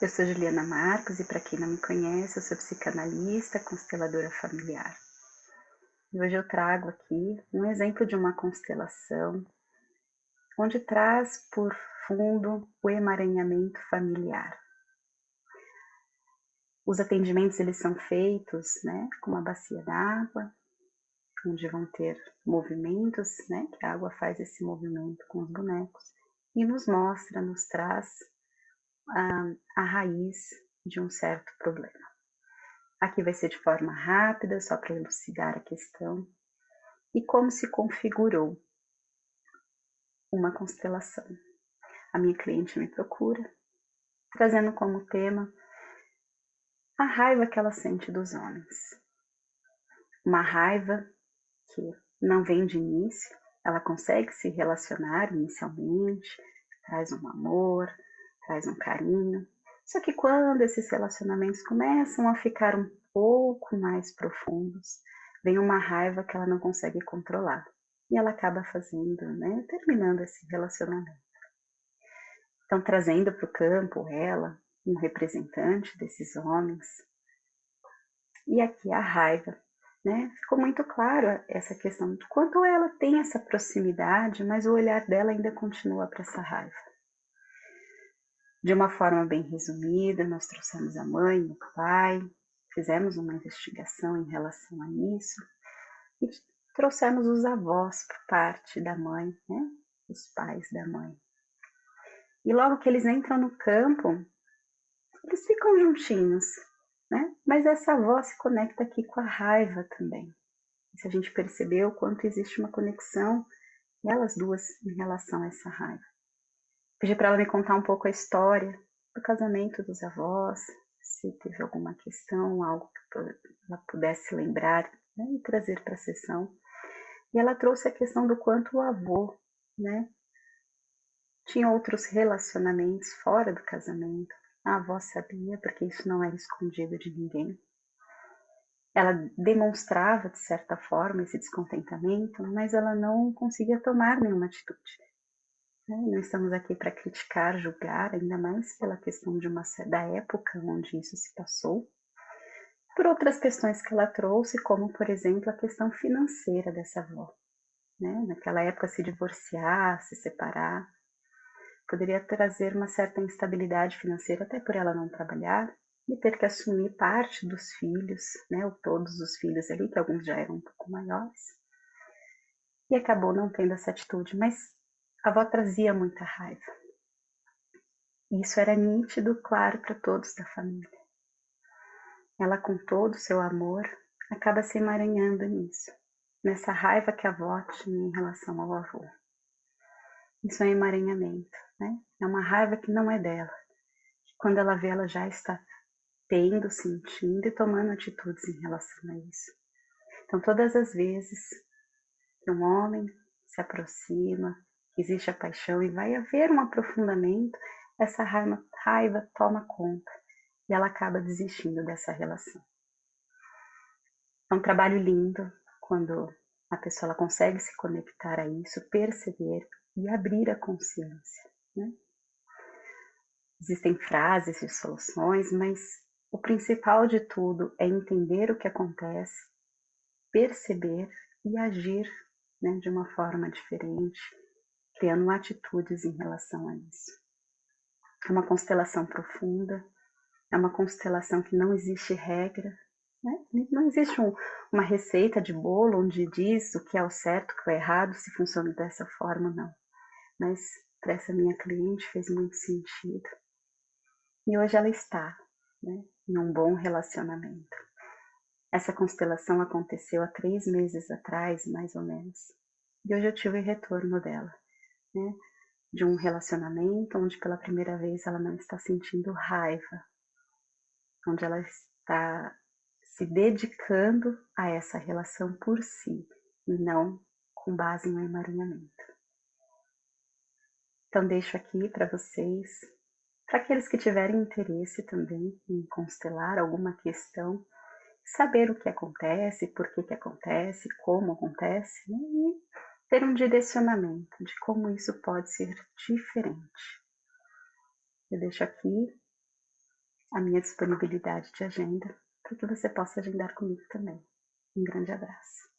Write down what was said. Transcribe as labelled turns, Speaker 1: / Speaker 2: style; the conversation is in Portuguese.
Speaker 1: Eu sou Juliana Marcos e para quem não me conhece, eu sou psicanalista, consteladora familiar. E hoje eu trago aqui um exemplo de uma constelação onde traz por fundo o emaranhamento familiar. Os atendimentos eles são feitos, com uma bacia d'água, onde vão ter movimentos, que a água faz esse movimento com os bonecos e nos mostra, nos traz a raiz de um certo problema. Aqui vai ser de forma rápida, só para elucidar a questão e como se configurou uma constelação. A minha cliente me procura, trazendo como tema a raiva que ela sente dos homens. Uma raiva que não vem de início, ela consegue se relacionar inicialmente, traz um amor, traz um carinho. Só que quando esses relacionamentos começam a ficar um pouco mais profundos, vem uma raiva que ela não consegue controlar. E ela acaba fazendo, terminando esse relacionamento. Então, trazendo para o campo ela, um representante desses homens. E aqui a raiva, Ficou muito claro essa questão de quanto ela tem essa proximidade, mas o olhar dela ainda continua para essa raiva. De uma forma bem resumida, nós trouxemos a mãe, o pai, fizemos uma investigação em relação a isso e trouxemos os avós por parte da mãe, os pais da mãe. E logo que eles entram no campo, eles ficam juntinhos, mas essa avó se conecta aqui com a raiva também. E se a gente percebeu o quanto existe uma conexão delas duas em relação a essa raiva. Pedi para ela me contar um pouco a história do casamento dos avós, se teve alguma questão, algo que ela pudesse lembrar, e trazer para a sessão. E ela trouxe a questão do quanto o avô, tinha outros relacionamentos fora do casamento. A avó sabia, porque isso não era escondido de ninguém. Ela demonstrava, de certa forma, esse descontentamento, mas ela não conseguia tomar nenhuma atitude. Não estamos aqui para criticar, julgar, ainda mais pela questão da época onde isso se passou, por outras questões que ela trouxe, como, por exemplo, a questão financeira dessa avó. Naquela época, se divorciar, se separar, poderia trazer uma certa instabilidade financeira, até por ela não trabalhar, e ter que assumir parte dos filhos, ou todos os filhos ali, que alguns já eram um pouco maiores, e acabou não tendo essa atitude, mas a avó trazia muita raiva. E isso era nítido, claro, para todos da família. Ela, com todo o seu amor, acaba se emaranhando nisso, nessa raiva que a avó tinha em relação ao avô. Isso é emaranhamento, É uma raiva que não é dela. Quando ela vê, ela já está tendo, sentindo e tomando atitudes em relação a isso. Então, todas as vezes que um homem se aproxima, existe a paixão e vai haver um aprofundamento, essa raiva toma conta e ela acaba desistindo dessa relação. É um trabalho lindo quando a pessoa ela consegue se conectar a isso, perceber e abrir a consciência. Existem frases e soluções, mas o principal de tudo é entender o que acontece, perceber e agir de uma forma diferente, criando atitudes em relação a isso. É uma constelação profunda, é uma constelação que não existe regra, não existe uma receita de bolo onde diz o que é o certo, o que é o errado, se funciona dessa forma, não. Mas para essa minha cliente fez muito sentido. E hoje ela está em um bom relacionamento. Essa constelação aconteceu há 3 meses atrás, mais ou menos. E hoje eu tive o retorno dela, de um relacionamento onde pela primeira vez ela não está sentindo raiva, onde ela está se dedicando a essa relação por si, e não com base no emaranhamento. Então deixo aqui para vocês, para aqueles que tiverem interesse também em constelar alguma questão, saber o que acontece, por que acontece, como acontece, e ter um direcionamento de como isso pode ser diferente. Eu deixo aqui a minha disponibilidade de agenda para que você possa agendar comigo também. Um grande abraço.